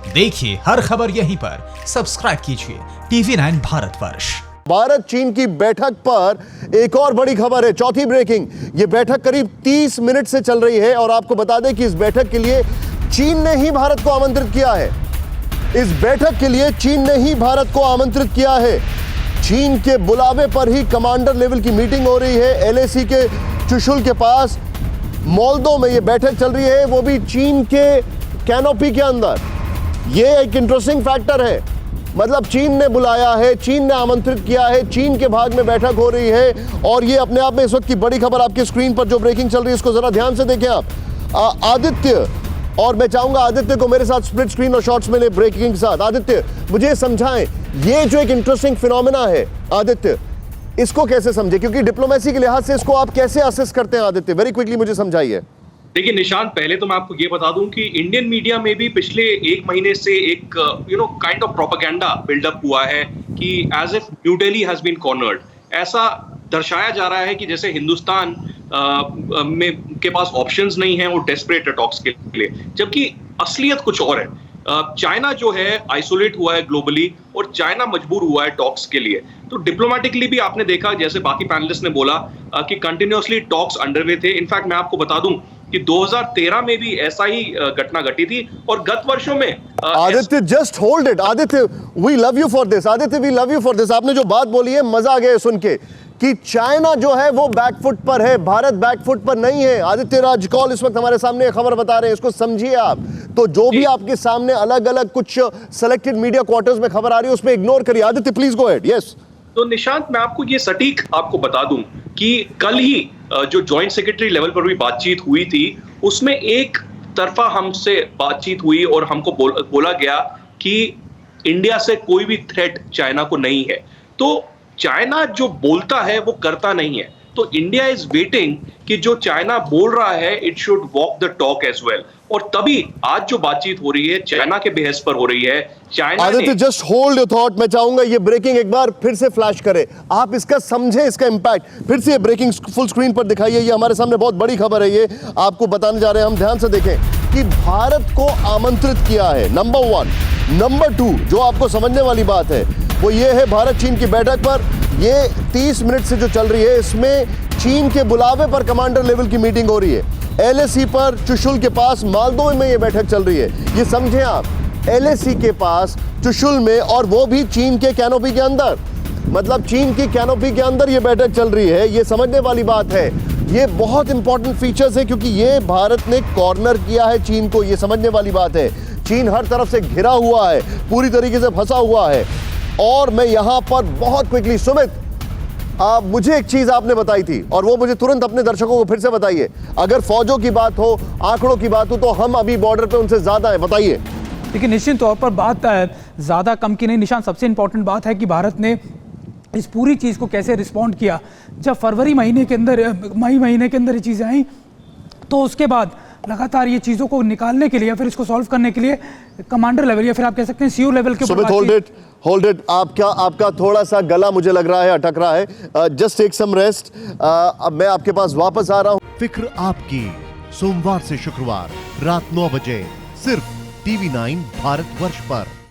देखिए हर खबर यहीं पर, सब्सक्राइब कीजिए TV9 भारतवर्ष। भारत चीन की बैठक पर एक और बड़ी खबर है, चौथी ब्रेकिंग। ये बैठक करीब 30 मिनट से चल रही है और आपको बता दें कि इस बैठक के लिए चीन ने ही भारत को आमंत्रित किया है। इस बैठक के लिए चीन ने ही भारत को आमंत्रित किया है। चीन के बुलावे पर ही कमांडर लेवल की मीटिंग हो रही है LAC के चुशुल के पास। मोल्दो में ये बैठक चल रही है, वो भी चीन के कैनोपी के अंदर। ये एक इंटरेस्टिंग फैक्टर है, मतलब चीन ने बुलाया है, चीन ने आमंत्रित किया है, चीन के भाग में बैठक हो रही है और ये अपने आप में इस वक्त की बड़ी खबर। आपकी स्क्रीन पर जो ब्रेकिंग चल रही है इसको जरा ध्यान से देखें आप। आदित्य, और मैं चाहूंगा आदित्य को मेरे साथ स्प्लिट स्क्रीन और शॉट्स में ले ब्रेकिंग के साथ। आदित्य, मुझे समझाएं, ये जो एक इंटरेस्टिंग फिनोमेना है आदित्य, इसको कैसे समझे, क्योंकि डिप्लोमेसी के लिहाज से इसको आप कैसे असेस करते हैं आदित्य? वेरी क्विकली मुझे समझाइए। देखिए निशांत, पहले तो मैं आपको ये बता दूं कि इंडियन मीडिया में भी पिछले एक महीने से एक काइंड ऑफ प्रोपेगेंडा बिल्डअप हुआ है कि as if New Delhi has been cornered. ऐसा दर्शाया जा रहा है कि जैसे हिंदुस्तान में के पास ऑप्शंस नहीं है, वो डेस्परेट है टॉक्स के लिए, जबकि असलियत कुछ और है। चाइना जो है आइसोलेट हुआ है ग्लोबली और चाइना मजबूर हुआ है टॉक्स के लिए। तो डिप्लोमेटिकली भी आपने देखा, जैसे बाकी पैनलिस्ट ने बोला कि कंटिन्यूअसली टॉक्स अंडरवे थे। इनफैक्ट मैं आपको बता दूं कि 2013 में भी ऐसा ही घटना घटी थी और गत वर्षों में Aditya just hold it. Aditya, we love you for this. Aditya, we love you for this. आपने जो बात बोली है, मजा आ गया सुन के कि चाइना जो है वो बैकफुट पर है, भारत बैकफुट पर नहीं है। आदित्य राज कौल इस वक्त हमारे सामने खबर बता रहे हैं, इसको समझिए आप। तो जो भी आपके सामने अलग अलग कुछ सेलेक्टेड मीडिया क्वार्टर्स में खबर आ रही है उसमें इग्नोर करिए। Aditya please go ahead. Yes. तो निशांत, मैं आपको ये सटीक आपको बता दूं कि कल ही जो जॉइंट सेक्रेटरी लेवल पर भी बातचीत हुई थी, उसमें एक तरफा हमसे बातचीत हुई और हमको बोला गया कि इंडिया से कोई भी थ्रेट चाइना को नहीं है। तो चाइना जो बोलता है वो करता नहीं है। तो इंडिया इज वेटिंग कि जो चाइना बोल रहा है it should walk the talk as well. और तभी आज जो बातचीत हो रही है चाइना के बेहस पर हो रही है। China Aditya just hold your thought. मैं चाहूंगा ये ब्रेकिंग एक बार फिर से फ्लैश करे, आप इसका समझे, इसका इंपैक्ट। फिर से ये ब्रेकिंग फुल स्क्रीन पर दिखाइए। ये हमारे सामने बहुत बड़ी खबर है, ये आपको बताने जा रहे हैं हम। ध्यान से देखें कि भारत को आमंत्रित किया है, नंबर 1। नंबर 2 जो आपको समझने वाली बात है वो ये है, भारत चीन की बैठक पर ये 30 मिनट से जो चल रही है, इसमें चीन के बुलावे पर कमांडर लेवल की मीटिंग हो रही है। LAC पर चुशुल के पास मालदो में ये बैठक चल रही है। ये समझें आप, LAC के पास चुशुल में, और वो भी चीन के कैनोपी के अंदर, मतलब चीन की कैनोपी के अंदर ये बैठक चल रही है। ये समझने वाली बात है। ये बहुत इंपॉर्टेंट फीचर्स है क्योंकि ये भारत ने कॉर्नर किया है चीन को। ये समझने वाली बात है। चीन हर तरफ से घिरा हुआ है, पूरी तरीके से फंसा हुआ है। और मैं यहां पर बहुत क्विकली, सुमित, मुझे एक चीज आपने बताई थी और वो मुझे तुरंत अपने दर्शकों को फिर से बताइए। अगर फौजों की बात हो, आंकड़ों की बात हो, तो हम अभी बॉर्डर पे उनसे ज्यादा है, बताइए। देखिए निश्चित तौर पर बात ज़्यादा कम की नहीं निशान, सबसे इंपॉर्टेंट बात है कि भारत ने इस पूरी चीज़ को कैसे रिस्पॉन्ड किया। जब फरवरी महीने के अंदर, मई महीने के अंदर ये चीज़ें आई, तो उसके बाद लगातार ये चीज़ों को निकालने के लिए या फिर इसको सॉल्व करने के लिए कमांडर लेवल या फिर आप कह सकते हैं CO लेवल के ऊपर। Hold it. आपका थोड़ा सा गला मुझे लग रहा है अटक रहा है। Just take some rest. अब मैं आपके पास वापस आ रहा हूं। फिक्र आपकी, सोमवार से शुक्रवार रात 9 बजे सिर्फ TV9 भारतवर्ष पर।